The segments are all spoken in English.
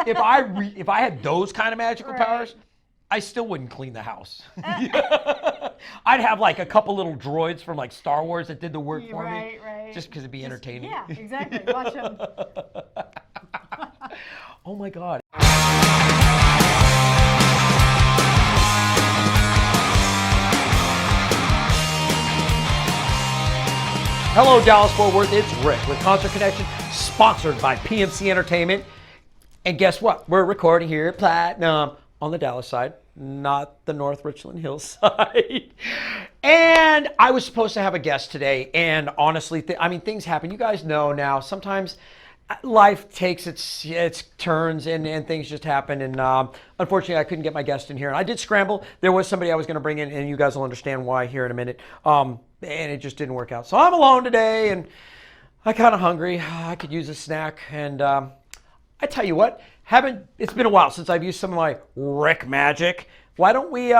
if I had those kind of magical powers, I still wouldn't clean the house. I'd have like a couple little droids from like Star Wars that did the work for me. Right. Just because it'd be entertaining. Yeah, exactly. Watch them. Oh my God. Hello, Dallas-Fort Worth. It's Rick with Concert Connection, sponsored by PMC Entertainment. And guess what? We're recording here at Platinum on the Dallas side, not the North Richland Hills side. And I was supposed to have a guest today, and honestly, things happen. You guys know now, sometimes life takes its turns and things just happen. And unfortunately, I couldn't get my guest in here. And I did scramble. There was somebody I was going to bring in, and you guys will understand why here in a minute. And it just didn't work out. So I'm alone today, and I'm kind of hungry. I could use a snack. And I tell you what, it's been a while since I've used some of my Rick magic. Why don't we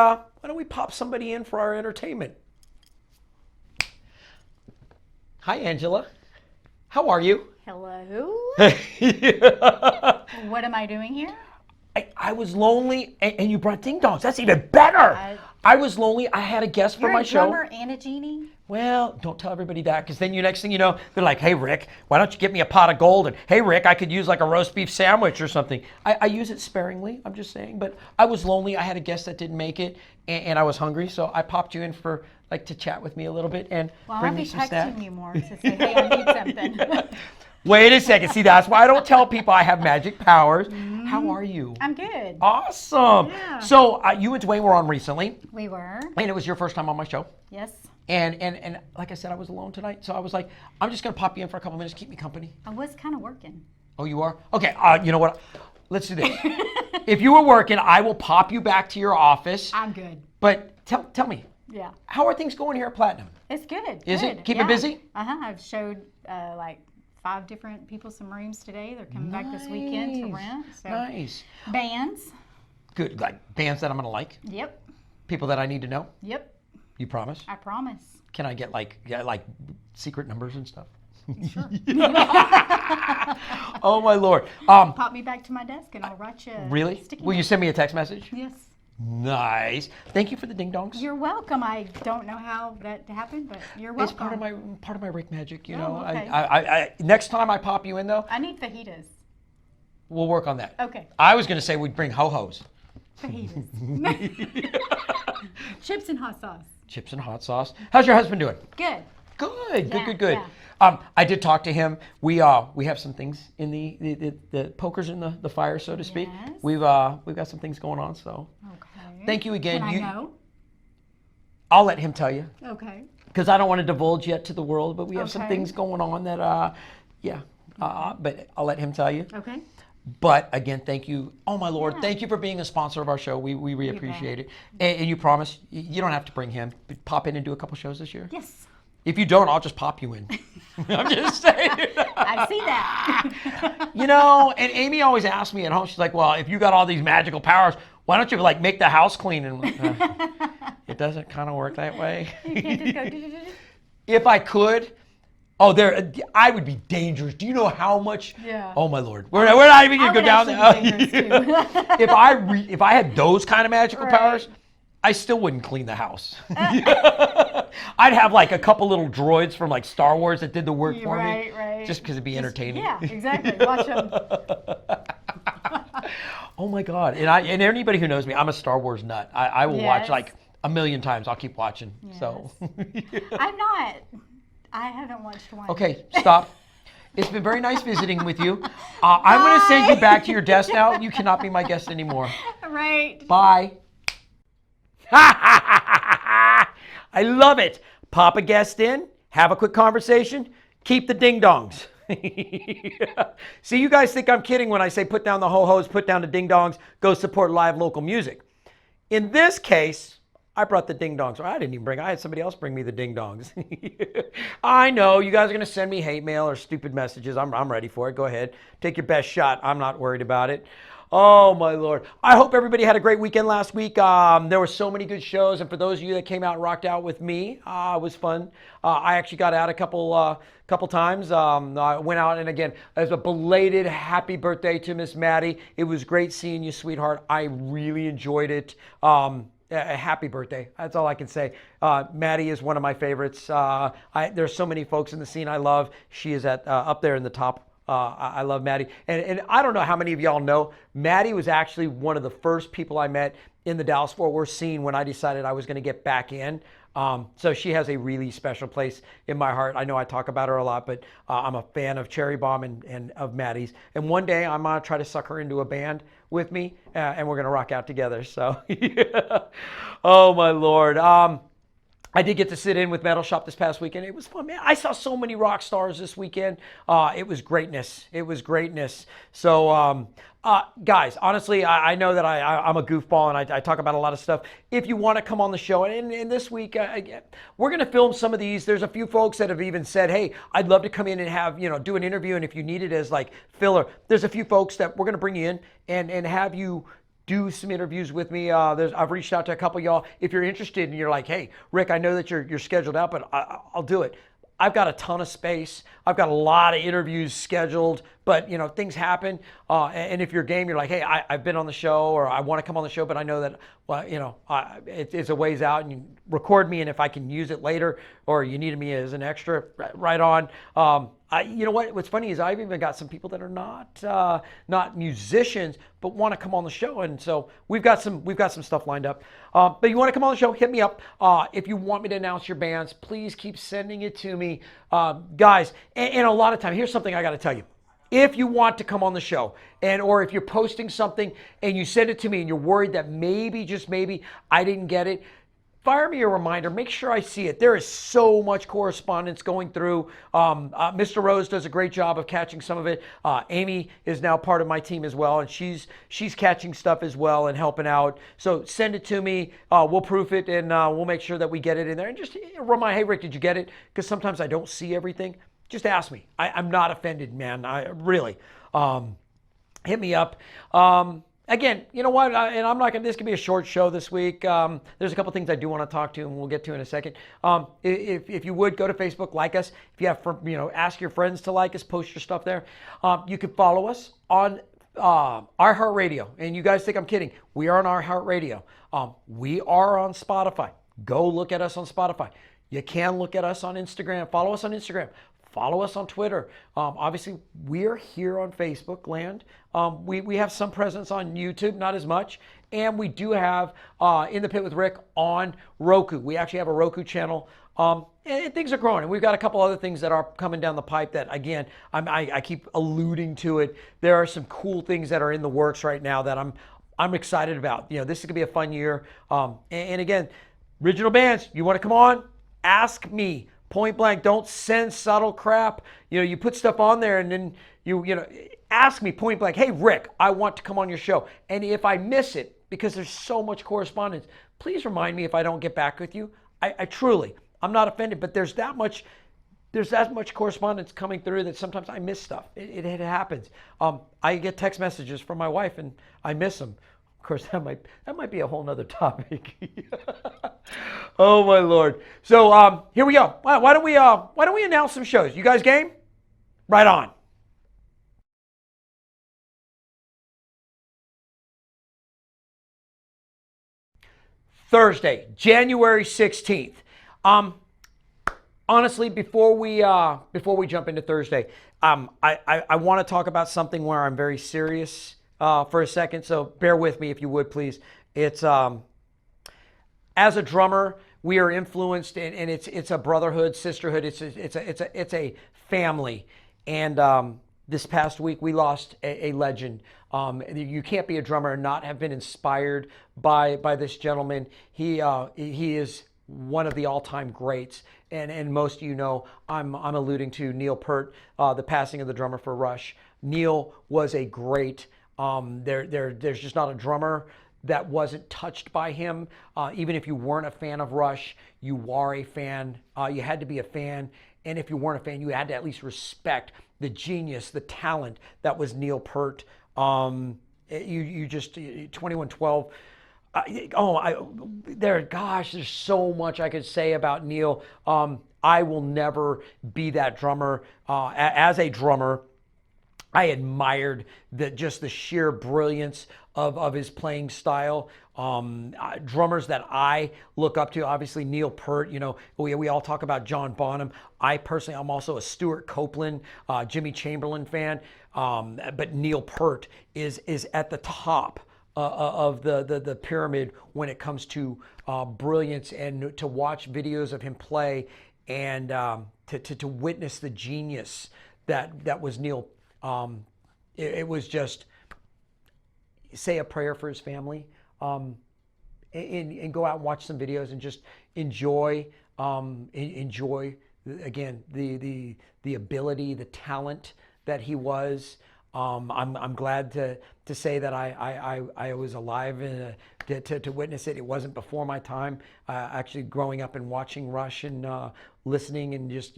pop somebody in for our entertainment? Hi, Angela. How are you? Hello. What am I doing here? I was lonely, and you brought ding dongs. That's even better. I was lonely. I had a guest for my show. You're a drummer and a genie? Well, don't tell everybody that, because then next thing you know, they're like, hey, Rick, why don't you get me a pot of gold? And hey, Rick, I could use like a roast beef sandwich or something. I use it sparingly, I'm just saying. But I was lonely. I had a guest that didn't make it, and I was hungry. So I popped you in for to chat with me a little bit and bring me some snacks. I'll be texting you more to say, hey, I need something. Wait a second. See, that's why I don't tell people I have magic powers. Mm-hmm. How are you? I'm good. Awesome. Yeah. So you and Duane were on recently. We were. And it was your first time on my show. Yes. And like I said, I was alone tonight. So I was like, I'm just going to pop you in for a couple minutes, keep me company. I was kind of working. Oh, you are? Okay. You know what? Let's do this. If you were working, I will pop you back to your office. I'm good. But tell me. Yeah. How are things going here at Platinum? It's good. Is it? Keep it busy? I've showed 5 different people some rooms today. They're coming back this weekend to rent. So. Nice. Bands. Good. Like bands that I'm going to like? Yep. People that I need to know? Yep. You promise? I promise. Can I get like secret numbers and stuff? Sure. Oh my Lord. Pop me back to my desk and I'll write you. Really? Will you send me a text message? Yes. Nice. Thank you for the ding dongs. You're welcome. I don't know how that happened, but you're welcome. It's part of my Rick magic, you know. Okay. I next time I pop you in though. I need fajitas. We'll work on that. Okay. I was gonna say we'd bring ho-hos. Fajitas. Chips and hot sauce. Chips and hot sauce. How's your husband doing? Good. Good. Yeah. I did talk to him. We have some things in the pokers in the fire, so to speak. Yes. We've got some things going on. So. Okay. Thank you again. Can I know? I'll let him tell you. Okay. Because I don't want to divulge yet to the world, but we have some things going on that but I'll let him tell you. Okay. But again, thank you. Oh my Lord, thank you for being a sponsor of our show. We really appreciate it. And you promise you don't have to bring him. Pop in and do a couple shows this year. Yes. If you don't, I'll just pop you in. I'm just saying. I see that. And Amy always asks me at home, she's like, well, if you got all these magical powers, why don't you make the house clean? And it doesn't kind of work that way. You can't just go If I could, I would be dangerous. Do you know how much? Yeah. Oh my Lord, we're not even gonna go down there. If I had those kind of magical powers, I still wouldn't clean the house. I'd have a couple little droids from Star Wars that did the work for me. Right. Just because it'd be entertaining. Yeah, exactly. Watch them. Oh my God. And anybody who knows me, I'm a Star Wars nut. I will watch a million times. I'll keep watching. Yes. So. I'm not. I haven't watched one. Okay, stop. It's been very nice visiting with you. I'm going to send you back to your desk now. You cannot be my guest anymore. Right. Bye. I love it. Pop a guest in, have a quick conversation, keep the ding-dongs. See, you guys think I'm kidding when I say put down the ho-hos, put down the ding-dongs, go support live local music. In this case, I brought the ding-dongs. I didn't even I had somebody else bring me the ding-dongs. I know, you guys are going to send me hate mail or stupid messages. I'm ready for it. Go ahead. Take your best shot. I'm not worried about it. Oh my Lord. I hope everybody had a great weekend last week. There were so many good shows. And for those of you that came out and rocked out with me, it was fun. I actually got out a couple times. I went out, and again, as a belated happy birthday to Miss Maddie. It was great seeing you, sweetheart. I really enjoyed it. A happy birthday. That's all I can say. Maddie is one of my favorites. There's so many folks in the scene I love. She is up there in the top. I love Maddie. And I don't know how many of y'all know, Maddie was actually one of the first people I met in the Dallas-Fort Worth scene when I decided I was going to get back in. So she has a really special place in my heart. I know I talk about her a lot, but I'm a fan of Cherry Bomb and of Maddie's. And one day I'm going to try to suck her into a band with me, and we're going to rock out together. So, yeah. Oh, my Lord. I did get to sit in with Metal Shop this past weekend. It was fun, man. I saw so many rock stars this weekend. It was greatness. It was greatness. So, guys, honestly, I know that I'm a goofball and I talk about a lot of stuff. If you want to come on the show, and this week, we're going to film some of these. There's a few folks that have even said, hey, I'd love to come in and have, do an interview. And if you need it as like filler, there's a few folks that we're going to bring you in and have you do some interviews with me. I've reached out to a couple of y'all. If you're interested and you're like, hey, Rick, I know that you're scheduled out, but I'll do it. I've got a ton of space. I've got a lot of interviews scheduled, but things happen. And if you're game, you're like, hey, I've been on the show, or I want to come on the show, but I know that, it's a ways out, and you record me, and if I can use it later, or you needed me as an extra, right on. What's funny is I've even got some people that are not musicians, but want to come on the show, and so we've got some stuff lined up. But you want to come on the show? Hit me up. If you want me to announce your bands, please keep sending it to me, guys. And a lot of time, here's something I got to tell you. If you want to come on the show, or if you're posting something and you send it to me and you're worried that maybe, just maybe, I didn't get it, fire me a reminder. Make sure I see it. There is so much correspondence going through. Mr. Rose does a great job of catching some of it. Amy is now part of my team as well, and she's catching stuff as well and helping out. So send it to me. We'll proof it, and we'll make sure that we get it in there. And just remind, hey, Rick, did you get it? Because sometimes I don't see everything. Just ask me. I'm not offended, man. I really. Hit me up. Again, you know what? And I'm not going to, this could be a short show this week. There's a couple things I do want to talk to, and we'll get to in a second. If you would, go to Facebook, like us. If you have, ask your friends to like us, post your stuff there. You can follow us on iHeart Radio. And you guys think I'm kidding. We are on iHeart Radio. We are on Spotify. Go look at us on Spotify. You can look at us on Instagram. Follow us on Instagram. Follow us on Twitter. Obviously, we're here on Facebook land. We have some presence on YouTube, not as much. And we do have In the Pit with Rick on Roku. We actually have a Roku channel. And things are growing. And we've got a couple other things that are coming down the pipe that, again, I keep alluding to it. There are some cool things that are in the works right now that I'm excited about. This is going to be a fun year. And again, original bands, you want to come on? Ask me. Point blank, don't send subtle crap. You put stuff on there and then you ask me point blank, hey, Rick, I want to come on your show. And if I miss it, because there's so much correspondence, please remind me if I don't get back with you. I truly, I'm not offended, but there's that much correspondence coming through that sometimes I miss stuff. It happens. I get text messages from my wife and I miss them. Of course, that might be a whole nother topic. Oh my Lord! So here we go. Why don't we announce some shows? You guys game? Right on. Thursday, January 16th. Honestly, before we jump into Thursday, I want to talk about something where I'm very serious. For a second, so bear with me if you would, please. It's as a drummer, we are influenced, and it's a brotherhood, sisterhood. It's a family. And this past week, we lost a legend. You can't be a drummer and not have been inspired by this gentleman. He is one of the all-time greats, and most of you know I'm alluding to Neil Peart, the passing of the drummer for Rush. Neil was a great. There's just not a drummer that wasn't touched by him. Even if you weren't a fan of Rush, you are a fan. You had to be a fan. And if you weren't a fan, you had to at least respect the genius, the talent that was Neil Peart. you just 2112. Gosh, there's so much I could say about Neil. I will never be that drummer. As a drummer, I admired just the sheer brilliance of his playing style. Drummers that I look up to, obviously Neil Peart. We all talk about John Bonham. I'm also a Stuart Copeland, Jimmy Chamberlain fan. But Neil Peart is at the top of the pyramid when it comes to brilliance, and to watch videos of him play, and to witness the genius that was Neil. It was just, say a prayer for his family, and go out and watch some videos and just enjoy again the ability, the talent that he was. I'm glad to say that I was alive to witness it. It wasn't before my time. Actually, growing up and watching Rush and listening, and just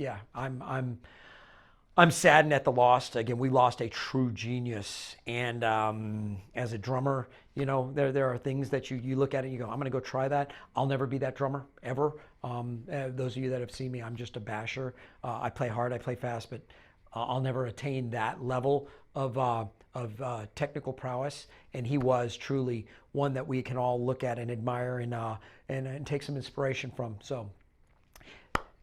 I'm saddened at the loss. Again, we lost a true genius. And as a drummer, there are things that you look at it and you go, I'm going to go try that. I'll never be that drummer, ever. Those of you that have seen me, I'm just a basher. I play hard, I play fast, but I'll never attain that level of technical prowess. And he was truly one that we can all look at and admire and take some inspiration from. So,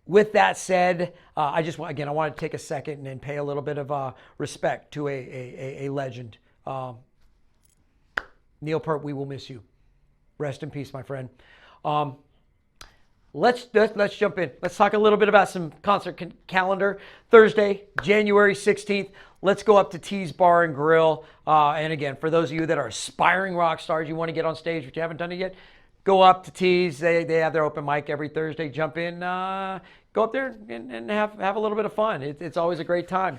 with that said, I want to take a second and pay a little bit of respect to a legend. Neil Peart, we will miss you. Rest in peace, my friend. Let's jump in. Let's talk a little bit about some concert calendar. Thursday, January 16th. Let's go up to T's Bar and Grill. And again, for those of you that are aspiring rock stars, you want to get on stage, but you haven't done it yet, go up to T's. They have their open mic every Thursday. Jump in, go up there and have a little bit of fun. It's always a great time.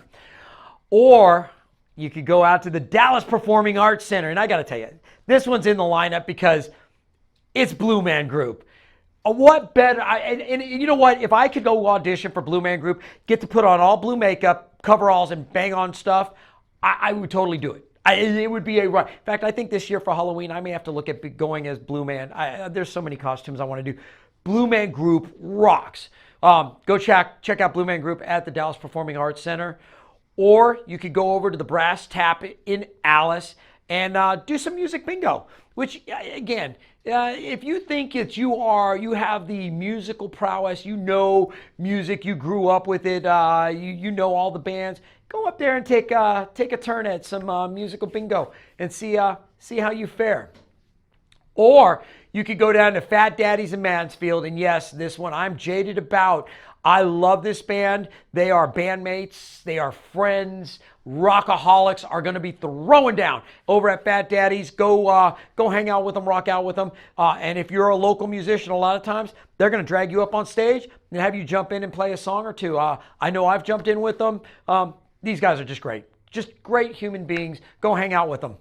Or you could go out to the Dallas Performing Arts Center. And I got to tell you, this one's in the lineup because it's Blue Man Group. What better? And you know what? If I could go audition for Blue Man Group, get to put on all blue makeup, coveralls, and bang on stuff, I would totally do it. It would be a run. In fact, I think this year for Halloween, I may have to look at going as Blue Man. There's so many costumes I want to do. Blue Man Group rocks. Go check out Blue Man Group at the Dallas Performing Arts Center. Or you could go over to the Brass Tap in Alice and do some music bingo. Which, again, if you think you have the musical prowess, music, you grew up with it, you know all the bands, go up there and take a turn at some musical bingo and see how you fare. Or you could go down to Fat Daddy's in Mansfield, and yes, this one I'm jaded about. I love this band. They are bandmates. They are friends. Rockaholics are going to be throwing down over at Fat Daddy's. Go hang out with them, rock out with them. And if you're a local musician, a lot of times they're going to drag you up on stage and have you jump in and play a song or two. I know I've jumped in with them. These guys are just great. Just great human beings. Go hang out with them.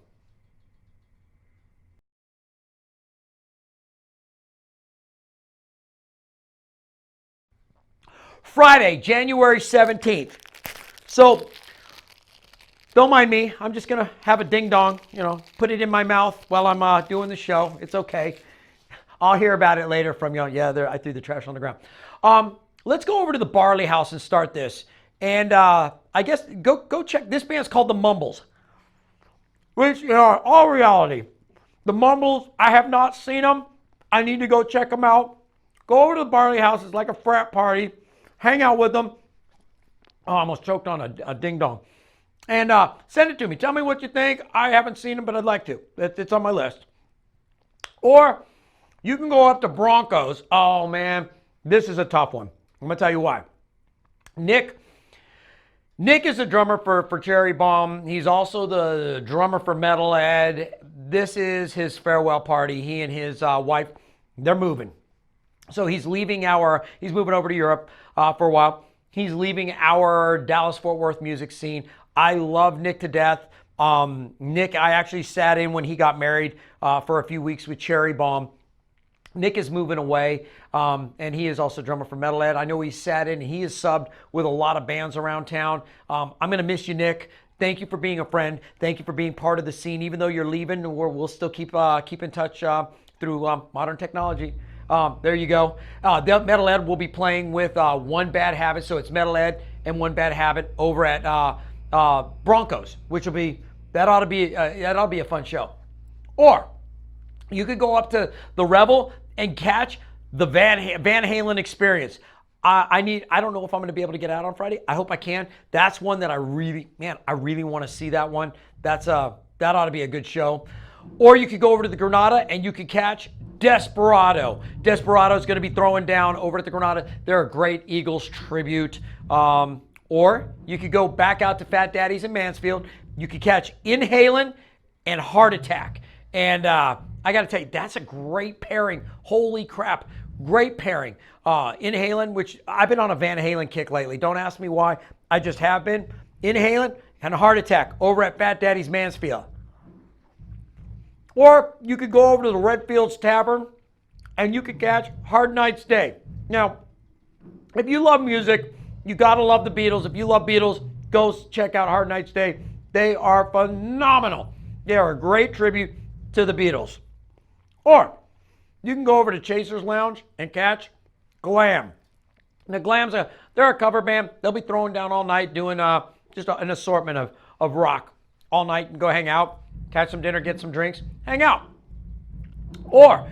Friday, January 17th. So, don't mind me. I'm just going to have a ding-dong, put it in my mouth while I'm doing the show. It's okay. I'll hear about it later from you. Yeah, I threw the trash on the ground. Let's go over to the Barley House and start this. And I guess go check. This band's called the Mumbles. Which, all reality. The Mumbles, I have not seen them. I need to go check them out. Go over to the Barley House. It's like a frat party. Hang out with them. Oh, I almost choked on a ding-dong. And send it to me. Tell me what you think. I haven't seen them, but I'd like to. It's on my list. Or you can go up to Broncos. Oh, man. This is a tough one. I'm going to tell you why. Nick is the drummer for Cherry Bomb. He's also the drummer for Metal Ed. This is his farewell party. He and his wife, they're moving. So he's moving over to Europe for a while. He's leaving our Dallas-Fort Worth music scene. I love Nick to death. Nick, I actually sat in when he got married for a few weeks with Cherry Bomb. Nick is moving away, and he is also drummer for Metal Ed. I know he sat in. He is subbed with a lot of bands around town. I'm going to miss you, Nick. Thank you for being a friend. Thank you for being part of the scene. Even though you're leaving, we'll still keep in touch through modern technology. There you go. The Metal Ed will be playing with One Bad Habit. So it's Metal Ed and One Bad Habit over at Broncos, which will be that ought to be a fun show. Or you could go up to the Revel and catch the Van Halen Experience. I don't know if I'm going to be able to get out on Friday. I hope I can. That's one that I really want to see that one. That ought to be a good show. Or you could go over to the Granada and you could catch Desperado. Desperado is going to be throwing down over at the Granada. They're a great Eagles tribute. Or you could go back out to Fat Daddy's in Mansfield. You could catch Inhaling and Heart Attack. And I got to tell you, that's a great pairing. Holy crap. Great pairing. Inhaling, which I've been on a Van Halen kick lately. Don't ask me why. I just have been. Inhaling and Heart Attack over at Fat Daddy's Mansfield. Or you could go over to the Redfields Tavern and you could catch Hard Night's Day. Now, if you love music, you got to love the Beatles. If you love Beatles, go check out Hard Night's Day. They are phenomenal. They are a great tribute to the Beatles. Or you can go over to Chaser's Lounge and catch Glam. Now, Glam's they're a cover band. They'll be throwing down all night doing just an assortment of rock all night and go hang out. Catch some dinner, get some drinks, hang out. Or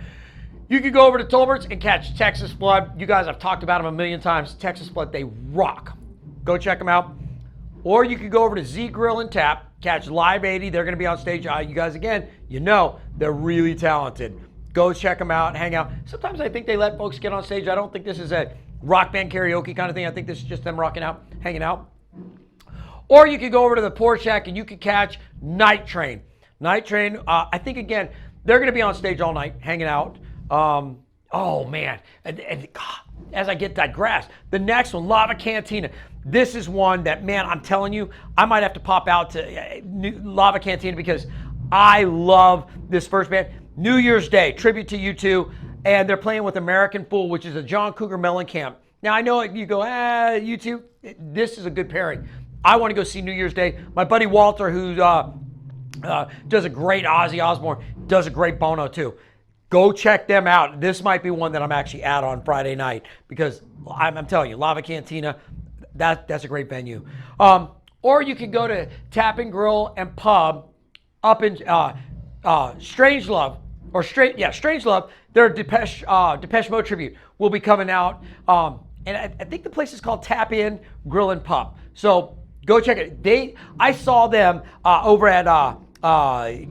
you could go over to Tolbert's and catch Texas Flood. You guys, I've talked about them a million times. Texas Flood, they rock. Go check them out. Or you could go over to Z Grill and Tap, catch Live 80. They're going to be on stage. You guys, again, you know they're really talented. Go check them out, hang out. Sometimes I think they let folks get on stage. I don't think this is a rock band karaoke kind of thing. I think this is just them rocking out, hanging out. Or you could go over to the Porch Shack and you could catch Night Train. Night Train, I think, again, they're going to be on stage all night, hanging out. Oh, man. And as I get digressed, the next one, Lava Cantina. This is one that, man, I'm telling you, I might have to pop out to Lava Cantina because I love this first band. New Year's Day, tribute to U2, and they're playing with American Fool, which is a John Cougar Mellencamp. Now, I know you go, U2, this is a good pairing. I want to go see New Year's Day. My buddy Walter, who does a great Ozzy Osbourne, does a great Bono too. Go check them out. This might be one that I'm actually at on Friday night because I'm telling you, Lava Cantina, that's a great venue. Or you can go to Tap and Grill and Pub up in Strangelove, Strangelove. Their Depeche Mode tribute will be coming out. And I think the place is called Tap In Grill and Pub. So go check it. I saw them over at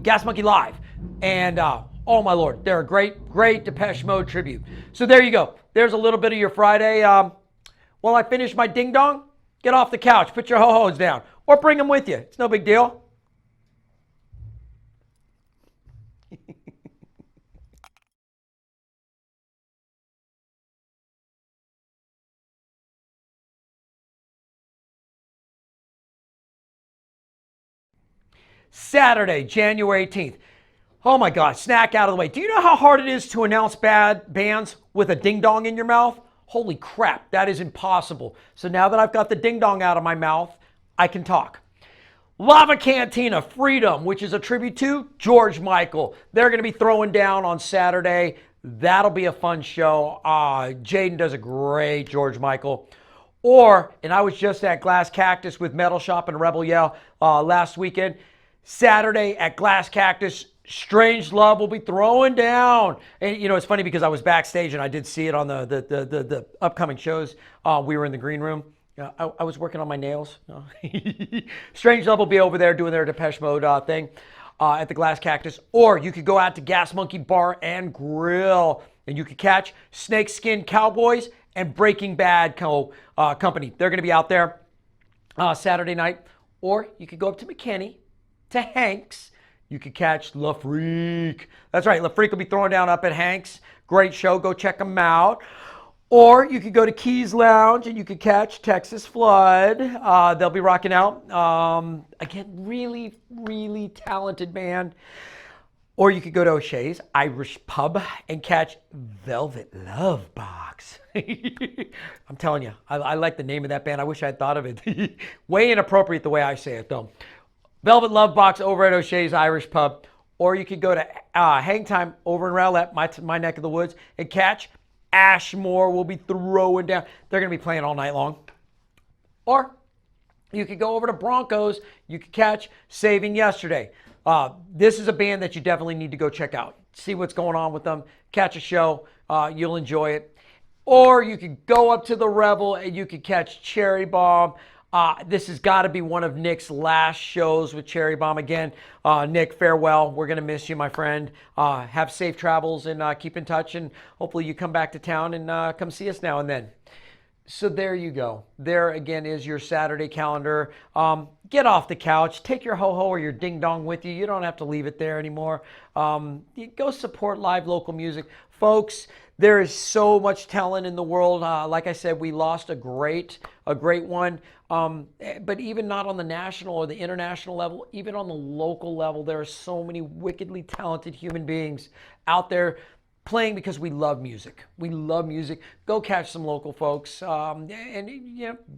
Gas Monkey Live. And oh my Lord, they're a great Depeche Mode tribute. So there you go. There's a little bit of your Friday. While I finish my ding dong, get off the couch, put your ho-hos down, or bring them with you. It's no big deal. Saturday, January 18th. Oh my God, snack out of the way. Do you know how hard it is to announce bad bands with a ding dong in your mouth? Holy crap, that is impossible. So now that I've got the ding dong out of my mouth, I can talk. Lava Cantina Freedom, which is a tribute to George Michael. They're going to be throwing down on Saturday. That'll be a fun show. Jaden does a great George Michael. And I was just at Glass Cactus with Metal Shop and Rebel Yell last weekend. Saturday at Glass Cactus, Strange Love will be throwing down. And, you know, it's funny because I was backstage and I did see it on the upcoming shows. We were in the green room. I was working on my nails. Strange Love will be over there doing their Depeche Mode thing at the Glass Cactus. Or you could go out to Gas Monkey Bar and Grill and you could catch Snakeskin Cowboys and Breaking Bad Company. They're going to be out there Saturday night. Or you could go up to McKinney, to Hanks. You could catch La Freak. That's right, La Freak will be throwing down up at Hanks. Great show, go check them out. Or you could go to Keys Lounge and you could catch Texas Flood. They'll be rocking out. Again, really, really talented band. Or you could go to O'Shea's Irish Pub and catch Velvet Love Box. I'm telling you, I like the name of that band. I wish I had thought of it. Way inappropriate the way I say it, though. Velvet Love Box over at O'Shea's Irish Pub. Or you could go to Hang Time over in Rowlett, my neck of the woods, and catch Ashmore. Will be throwing down. They're going to be playing all night long. Or you could go over to Broncos. You could catch Saving Yesterday. This is a band that you definitely need to go check out. See what's going on with them. Catch a show. You'll enjoy it. Or you could go up to the Revel and you could catch Cherry Bomb. This has got to be one of Nick's last shows with Cherry Bomb. Again, Nick, farewell. We're going to miss you, my friend. Have safe travels and keep in touch. And hopefully you come back to town and come see us now and then. So there you go. There again is your Saturday calendar. Get off the couch. Take your ho-ho or your ding-dong with you. You don't have to leave it there anymore. Go support live local music. Folks, there is so much talent in the world. Like I said, we lost a great one. But even not on the national or the international level, even on the local level, there are so many wickedly talented human beings out there playing because we love music. We love music. Go catch some local folks and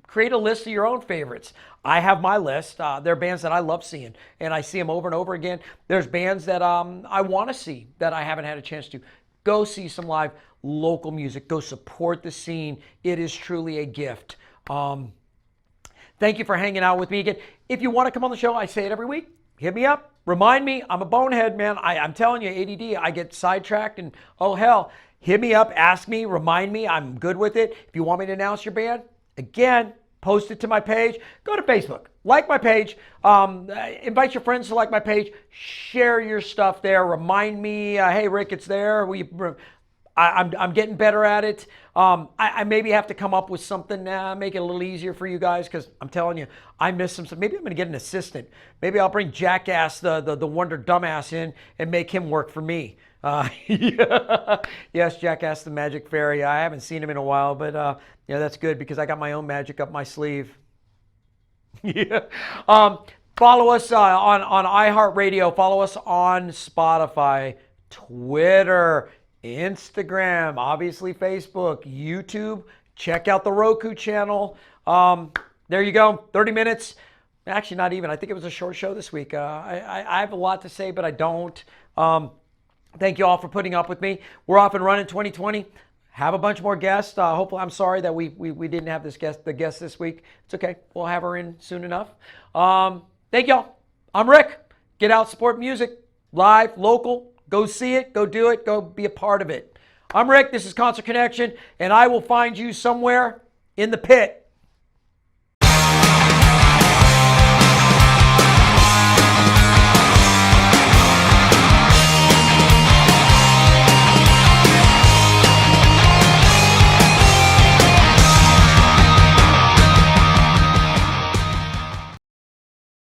create a list of your own favorites. I have my list. There are bands that I love seeing, and I see them over and over again. There's bands that I want to see that I haven't had a chance to. Go see some live local music. Go support the scene. It is truly a gift. Thank you for hanging out with me again. If you want to come on the show, I say it every week. Hit me up. Remind me. I'm a bonehead, man. I'm telling you, ADD, I get sidetracked and, oh, hell. Hit me up. Ask me. Remind me. I'm good with it. If you want me to announce your band, again, post it to my page. Go to Facebook. Like my page. Invite your friends to like my page. Share your stuff there. Remind me, hey, Rick, it's there. I'm getting better at it. I maybe have to come up with something, make it a little easier for you guys, because I'm telling you, I miss some. Maybe I'm going to get an assistant. Maybe I'll bring Jackass, the Wonder Dumbass in and make him work for me. Yes, Jackass the Magic Fairy. I haven't seen him in a while, but that's good because I got my own magic up my sleeve. Yeah. Follow us on iHeart Radio. Follow us on Spotify, Twitter, Instagram, obviously Facebook, YouTube. Check out the Roku channel. There you go. 30 minutes. Actually, not even. I think it was a short show this week. I have a lot to say, but I don't. Thank you all for putting up with me. We're off and running 2020. Have a bunch more guests. Hopefully, I'm sorry that we didn't have the guest this week. It's okay. We'll have her in soon enough. Thank y'all. I'm Rick. Get out, support music. Live, local. Go see it. Go do it. Go be a part of it. I'm Rick. This is Concert Connection, and I will find you somewhere in the pit.